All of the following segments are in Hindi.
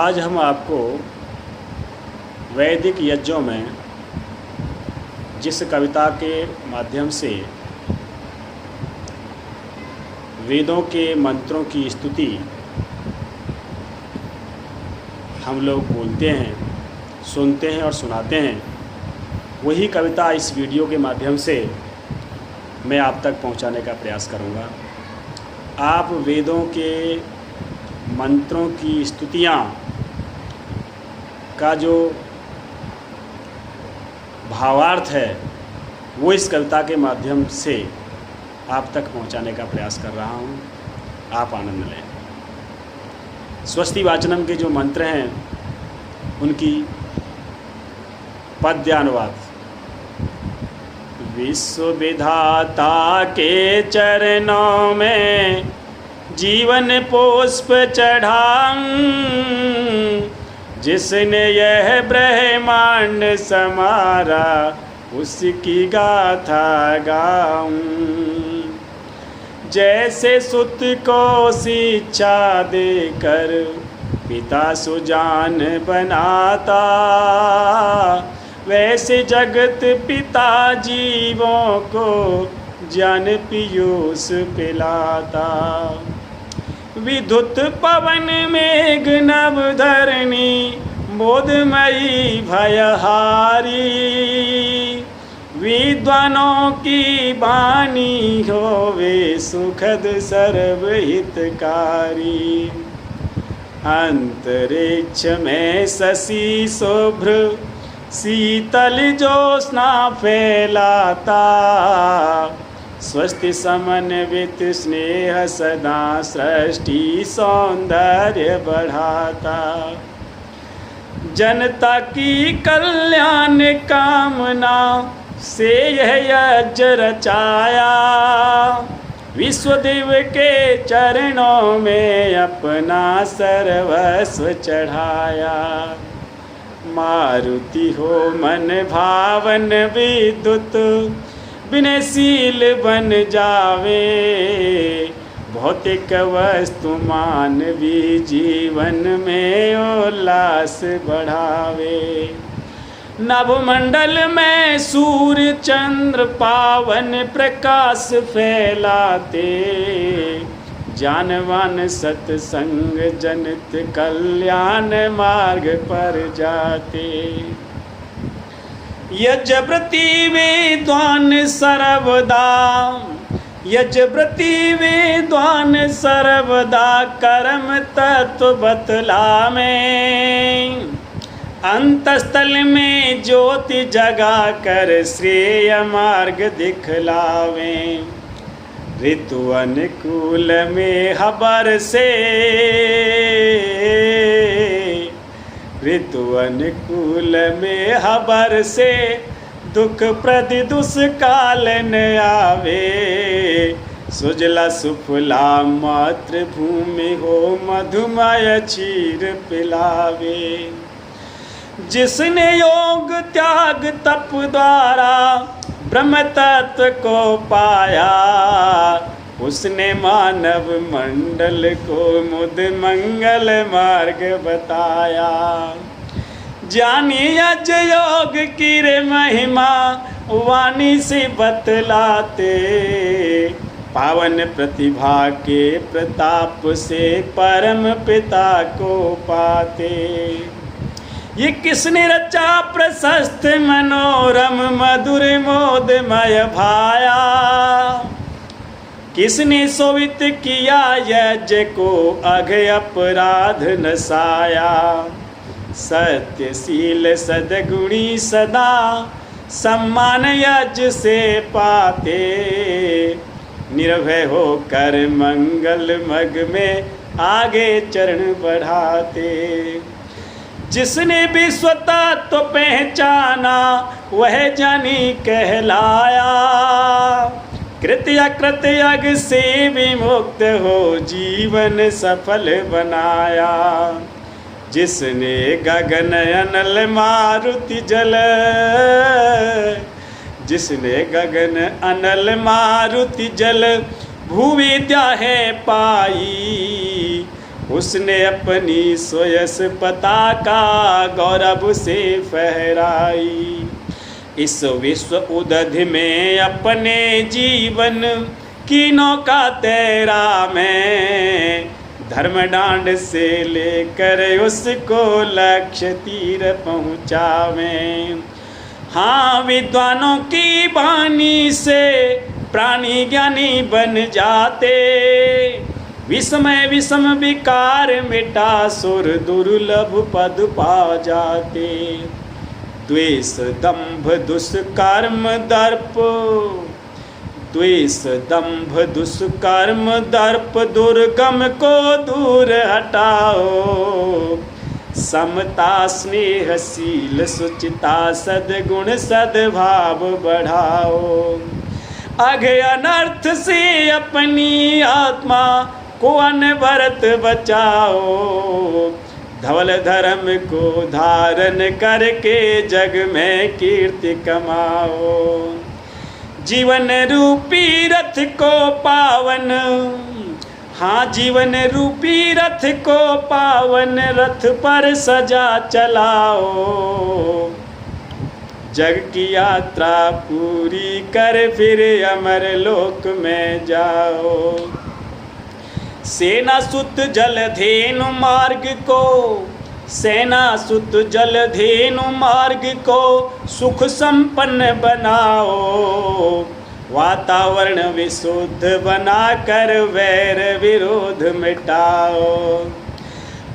आज हम आपको वैदिक यज्ञों में जिस कविता के माध्यम से वेदों के मंत्रों की स्तुति हम लोग बोलते हैं, सुनते हैं और सुनाते हैं, वही कविता इस वीडियो के माध्यम से मैं आप तक पहुंचाने का प्रयास करूंगा। आप वेदों के मंत्रों की स्तुतियाँ का जो भावार्थ है वो इस कविता के माध्यम से आप तक पहुंचाने का प्रयास कर रहा हूं। आप आनंद लें। स्वस्ति वाचनम के जो मंत्र हैं उनकी पद्यानुवाद। विश्व विधाता के चरणों में जीवन पुष्प चढ़ाऊं, जिसने यह ब्रह्मांड समारा उसकी गाथा गाऊं। जैसे सुत को शिक्षा देकर पिता सुजान बनाता, वैसे जगत पिता जीवों को ज्ञान पीयूष पिलाता। विद्युत पवन मेघ नभ धरणी बोधमयी भयहारी, विद्वानों की वाणी होवे सुखद सर्वहितकारी। अंतरिक्ष में शशि शुभ्र शीतल ज्योत्स्ना फैलाता, स्वस्ति समन्वित स्नेह सदा सृष्टि सौंदर्य बढ़ाता। जनता की कल्याण कामना से यह यज्ञ रचाया, विश्वदेव के चरणों में अपना सर्वस्व चढ़ाया। मारुति हो मन भावन विद्युत विनयशील बन जावे, भौतिक वस्तु मानवी जीवन में उल्लास बढ़ावे। नभमंडल में सूर्य चंद्र पावन प्रकाश फैलाते, जानवान सत्संग जनित कल्याण मार्ग पर जाते। यज्ञव्रती विद्वान सर्वदा, यज्ञव्रती विद्वान सर्वदा कर्म तत्व बतलावे, अंतस्थल में ज्योति जगा कर श्रेय मार्ग दिखलावे। ऋतु अनुकूल में हबर से, ऋतु अनुकूल में हबर से दुख प्रति दुष्काल न आवे। सुजला सुफला मातृभूमि हो मधुमय क्षीर पिलावे। जिसने योग त्याग तप द्वारा ब्रह्म तत्व को पाया, उसने मानव मंडल को मुद मंगल मार्ग बताया। जानी यज्ञ योग की रे महिमा वाणी से बतलाते, पावन प्रतिभा के प्रताप से परम पिता को पाते। ये किसने रचा प्रशस्त मनोरम मधुर मोदमय भाया, किसने सोवित किया यज्ञ को अघ अपराध नसाया। सत्यशील सद्गुणी सदा सम्मान यज्ञ से पाते, निर्भय होकर मंगल मग में आगे चरण बढ़ाते। जिसने विश्व तत्व पहचाना वह जानी कहलाया, कृत्य अकृत्य से विमुक्त हो जीवन सफल बनाया। जिसने गगन अनल मारुति जल, जिसने गगन अनल मारुति जल भूविद्या है पाई, उसने अपनी सोयस पताका गौरव से फहराई। इस विश्व उदधि में अपने जीवन की नौका तैरा मैं, धर्म डांड से लेकर उसको लक्ष्य तीर पहुँचावें। हाँ, विद्वानों की वाणी से प्राणी ज्ञानी बन जाते, विस्मय विषम विकार मिटा सुर दुर्लभ पद पा जाते। द्वेष दंभ दुष्कर्म दर्प, द्वेष दंभ दुष्कर्म दर्प दुर्गम को दूर हटाओ। समता स्नेहशील सुचिता सद्गुण सद्भाव बढ़ाओ। अघ अनर्थ से अपनी आत्मा को अनवरत बचाओ। धवल धर्म को धारण करके जग में कीर्ति कमाओ। जीवन रूपी रथ को पावन, हाँ जीवन रूपी रथ को पावन रथ पर सजा चलाओ। जग की यात्रा पूरी कर फिर अमर लोक में जाओ। सेना सुत जलधेनु मार्ग को, सेना सुत जलधेनु मार्ग को सुख संपन्न बनाओ। वातावरण विशुद्ध बनाकर वैर विरोध मिटाओ।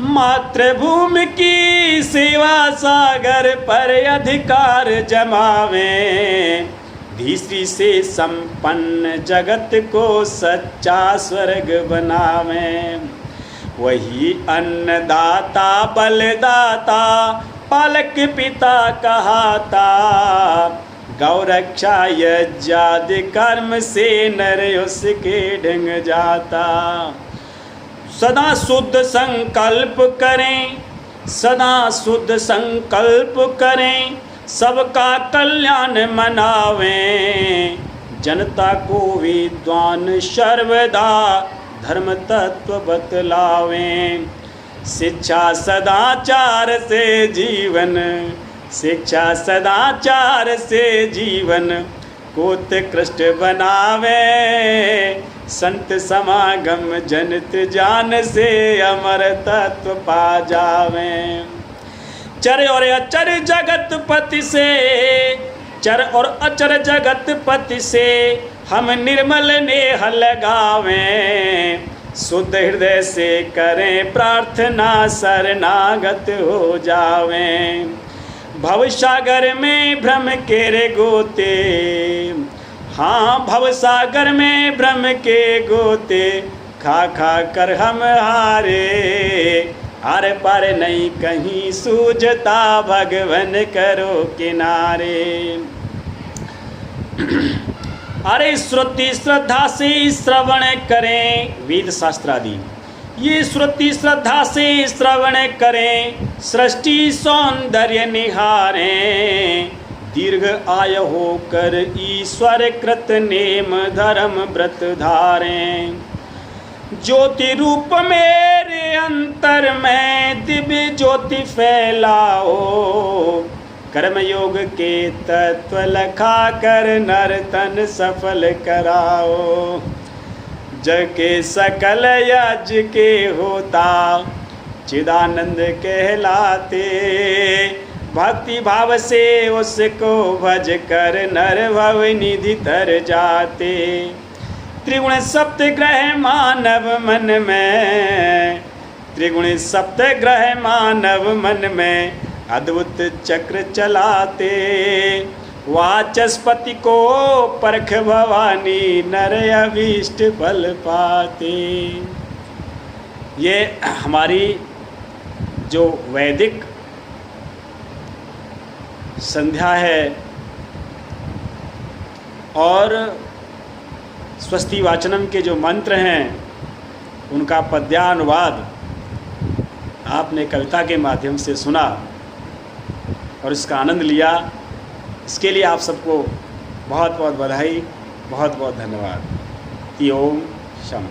मातृभूमि की सेवा सागर पर अधिकार जमावें। धीश्री से संपन्न जगत को सच्चा स्वर्ग बनावें। वही अन्नदाता बलदाता पालक पिता कहाता। गौरक्षा यज्ञादि कर्म से नर उसके ढंग जाता। सदा शुद्ध संकल्प करें, सदा शुद्ध संकल्प करें, सबका कल्याण मनावें। जनता को विद्वान सर्वदा धर्म तत्व बतलावें। शिक्षा सदाचार से जीवन, शिक्षा सदाचार से जीवन को उत्कृष्ट बनावे। संत समागम जनत जान से अमर तत्व पा जावें। चर और अचर जगत पति से, चर और अचर जगत पति से हम निर्मल नेह लगावें। शुद्ध हृदय से करें प्रार्थना शरणागत हो जावें। भवसागर में भ्रम के रे गोते, हाँ भवसागर में भ्रम के गोते खा खा कर हम हारे। आर पार नहीं कहीं सूझता भगवन करो किनारे। अरे श्रुति श्रद्धा से श्रवण करें वेद शास्त्रादि, ये श्रुति श्रद्धा से श्रवण करें। सृष्टि सौंदर्य निहारें। दीर्घ आय होकर ईश्वर कृत नेम धर्म व्रत धारें। ज्योति रूप मेरे अंतर में दिव्य ज्योति फैलाओ। कर्मयोग के तत्व लखा कर नर तन सफल कराओ। जग के सकल यज्ञ के होता चिदानंद कहलाते। भक्ति भाव से उसको भज कर नर भव निधि तर जाते। त्रिगुण सप्तग्रह मानव मन में, त्रिगुण सप्तग्रह मानव मन में अद्भुत चक्र चलाते। वाचस्पति को परख भवानी नर अभीष्ट फल पाते। ये हमारी जो वैदिक संध्या है और स्वस्ति वाचनम के जो मंत्र हैं उनका पद्यानुवाद आपने कविता के माध्यम से सुना और इसका आनंद लिया। इसके लिए आप सबको बहुत बहुत बधाई, बहुत बहुत धन्यवाद। ओम शम।